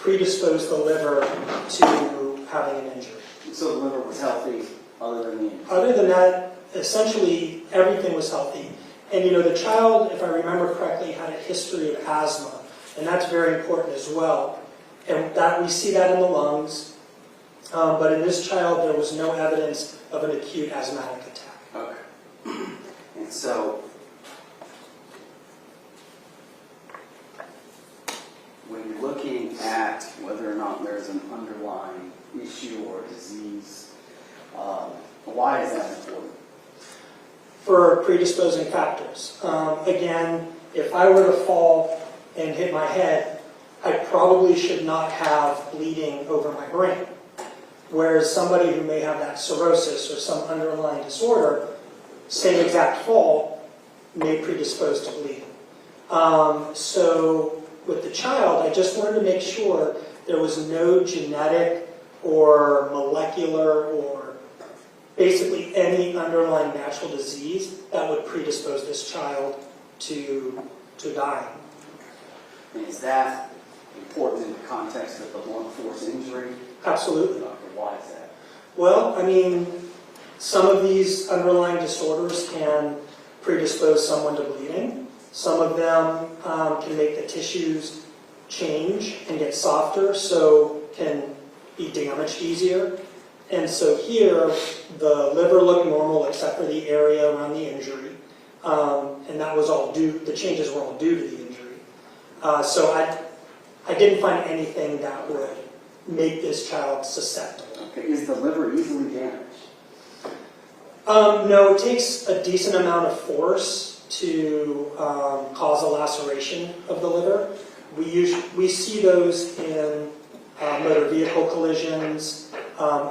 predispose the liver to having an injury. So the liver was healthy other than the injury? Other than that, essentially everything was healthy. And the child, if I remember correctly, had a history of asthma, and that's very important as well. And that we see that in the lungs, but in this child there was no evidence of an acute asthmatic attack. Okay. And so, when you're looking at whether or not there's an underlying issue or disease, why is that important? For predisposing factors. Again, if I were to fall and hit my head, I probably should not have bleeding over my brain. Whereas somebody who may have that cirrhosis or some underlying disorder, same exact fall, may predispose to bleeding. So with the child, I just wanted to make sure there was no genetic or molecular or basically any underlying natural disease that would predispose this child to dying. And is that important in the context of the blunt force injury? Absolutely. Why is that? Well, I mean, some of these underlying disorders can predispose someone to bleeding. Some of them can make the tissues change and get softer, so can be damaged easier. And so here, the liver looked normal except for the area around the injury. And that was all due, the changes were all due to the injury. So I didn't find anything that would make this child susceptible. Okay. Is the liver easily damaged? No, it takes a decent amount of force to cause a laceration of the liver. We see those in motor vehicle collisions,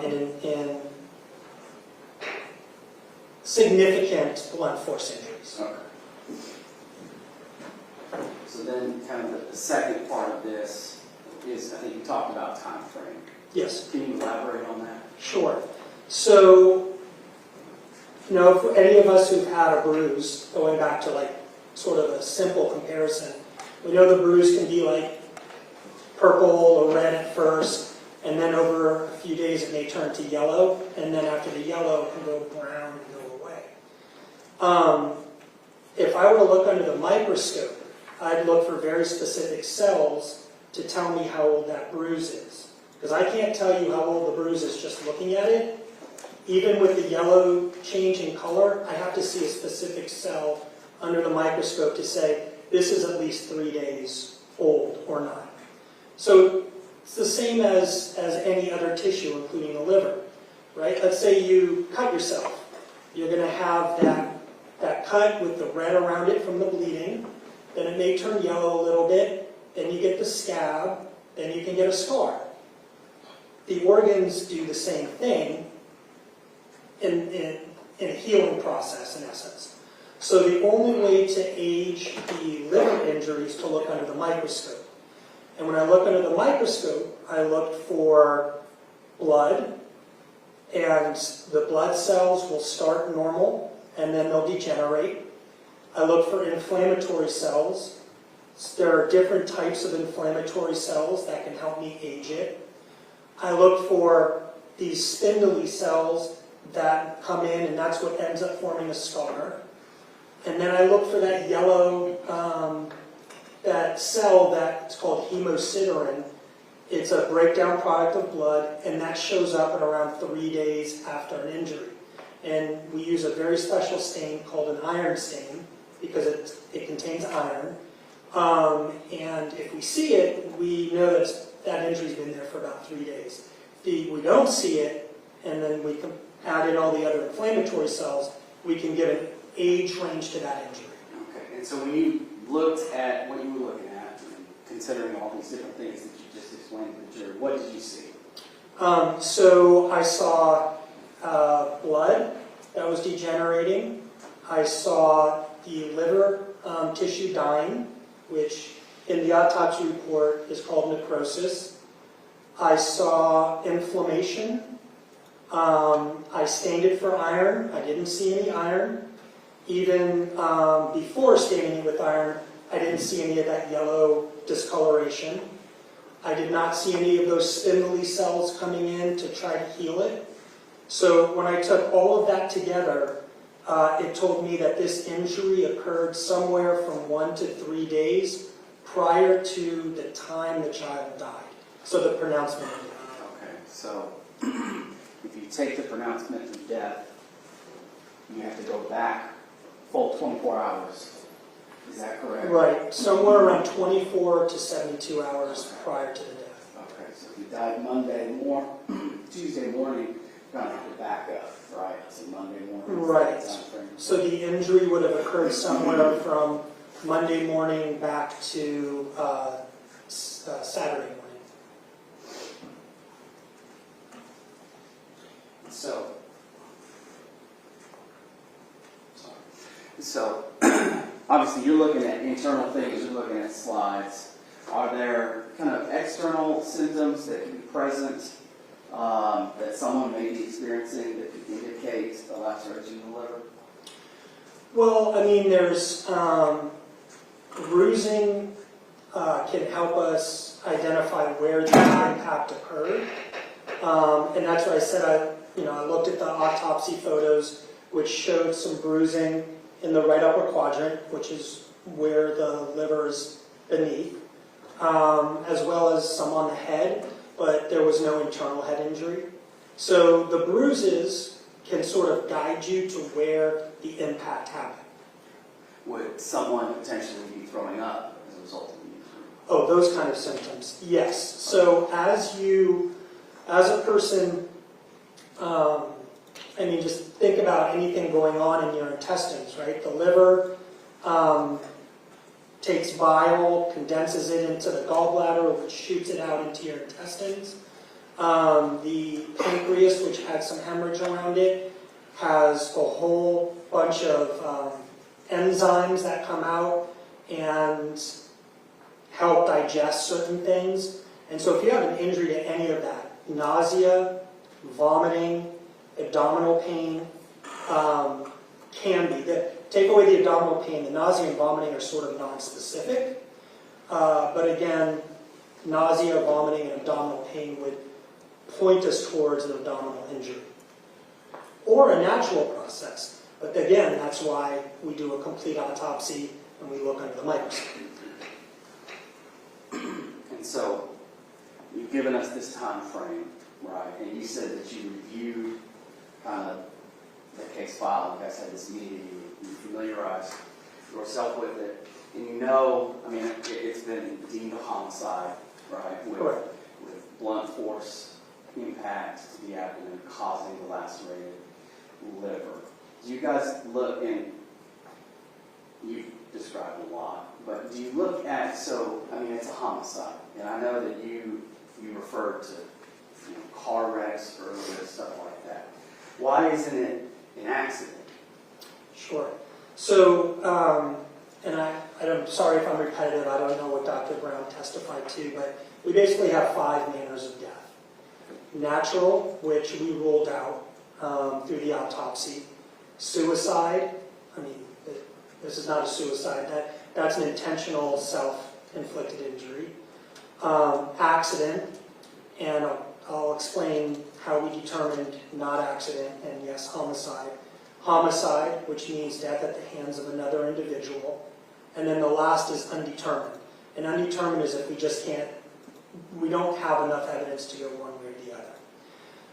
in significant blunt force injuries. Okay. So then kind of the second part of this is, I think you talked about time frame. Yes. Can you elaborate on that? Sure. So, for any of us who've had a bruise, going back to like sort of a simple comparison, we know the bruise can be like purple or red at first, and then over a few days it may turn to yellow, and then after the yellow it can go brown and go away. If I were to look under the microscope, I'd look for very specific cells to tell me how old that bruise is. Because I can't tell you how old the bruise is just looking at it. Even with the yellow change in color, I have to see a specific cell under the microscope to say, this is at least 3 days old or not. So it's the same as any other tissue, including the liver, right? Let's say you cut yourself. You're going to have that cut with the red around it from the bleeding. Then it may turn yellow a little bit. Then you get the scab. Then you can get a scar. The organs do the same thing in a healing process, in essence. So the only way to age the liver injury is to look under the microscope. And when I look under the microscope, I look for blood, and the blood cells will start normal, and then they'll degenerate. I look for inflammatory cells. There are different types of inflammatory cells that can help me age it. I look for these spindly cells that come in, and that's what ends up forming a scar. And then I look for that yellow, that cell that's called hemosiderin. It's a breakdown product of blood, and that shows up at around 3 days after an injury. And we use a very special stain called an iron stain because it contains iron. And if we see it, we know that injury's been there for about 3 days. If we don't see it, and then we can add in all the other inflammatory cells, we can give an age range to that injury. Okay, and so when you looked at what you were looking at, and considering all these different things that you just explained to the jury, what did you see? So I saw blood that was degenerating. I saw the liver tissue dying, which in the autopsy report is called necrosis. I saw inflammation. I stained it for iron. I didn't see any iron. Even before staining it with iron, I didn't see any of that yellow discoloration. I did not see any of those spindly cells coming in to try to heal it. So when I took all of that together, it told me that this injury occurred somewhere from 1 to 3 days prior to the time the child died. So the pronouncement of death. Okay, so if you take the pronouncement of death, you have to go back full 24 hours. Is that correct? Right, somewhere around 24 to 72 hours prior to the death. Okay, so if you died Tuesday morning, you're going to have to back up, right? So Monday morning. Right. So the injury would have occurred somewhere from Monday morning back to Saturday morning. So obviously you're looking at internal things, you're looking at slides. Are there kind of external symptoms that can be present that someone may be experiencing that could indicate a laceration in the liver? Well, I mean, there's bruising can help us identify where the impact occurred. And that's why I said I looked at the autopsy photos, which showed some bruising in the right upper quadrant, which is where the liver is beneath, as well as some on the head, but there was no internal head injury. So the bruises can sort of guide you to where the impact happened. Would someone potentially be throwing up as a result of the injury? Oh, those kind of symptoms, yes. So as a person, just think about anything going on in your intestines, right? The liver takes bile, condenses it into the gallbladder, which shoots it out into your intestines. The pancreas, which had some hemorrhage around it, has a whole bunch of enzymes that come out and help digest certain things. And so if you have an injury to any of that, nausea, vomiting, abdominal pain, can be. Take away the abdominal pain, the nausea and vomiting are sort of non-specific. But again, nausea, vomiting, and abdominal pain would point us towards an abdominal injury. Or a natural process. But again, that's why we do a complete autopsy and we look under the microscope. And so, you've given us this time frame, right? And you said that you reviewed kind of the case file. You guys had this meeting. You familiarized yourself with it. And it's been deemed a homicide, right? With blunt force impact to the abdomen causing the lacerated liver. Do you guys look, and you've described a lot, but do you look at, it's a homicide, and I know that you referred to car wrecks earlier, stuff like that. Why isn't it an accident? Sure. So, I'm sorry if I'm repetitive, I don't know what Dr. Brown testified to, but we basically have 5 manners of death. Natural, which we ruled out through the autopsy. Suicide, this is not a suicide, that's an intentional self-inflicted injury. Accident, and I'll explain how we determined not accident, and yes, homicide. Homicide, which means death at the hands of another individual. And then the last is undetermined. And undetermined is if we don't have enough evidence to go one way or the other.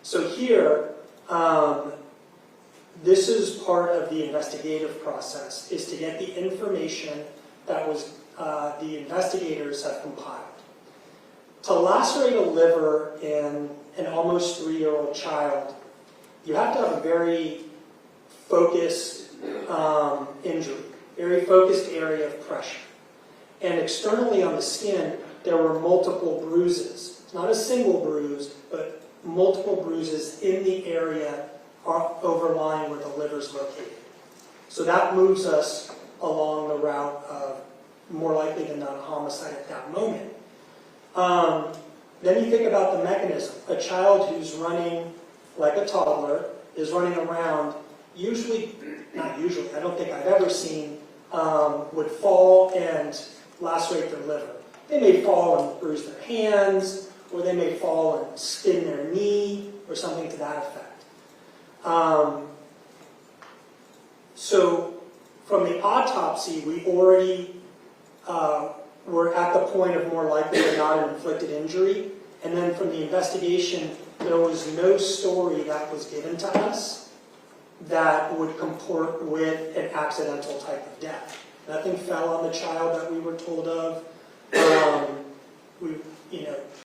So here, this is part of the investigative process, is to get the information that the investigators have compiled. To lacerate a liver in an almost 3-year-old child, you have to have a very focused injury, very focused area of pressure. And externally on the skin, there were multiple bruises. It's not a single bruise, but multiple bruises in the area overlying where the liver is located. So that moves us along the route of more likely than not a homicide at that moment. Then you think about the mechanism. A child who's running like a toddler is running around, not usually, I don't think I've ever seen, would fall and lacerate their liver. They may fall and bruise their hands, or they may fall and spin their knee, or something to that effect. So from the autopsy, we already were at the point of more likely than not an inflicted injury. And then from the investigation, there was no story that was given to us that would comport with an accidental type of death. Nothing fell on the child that we were told of.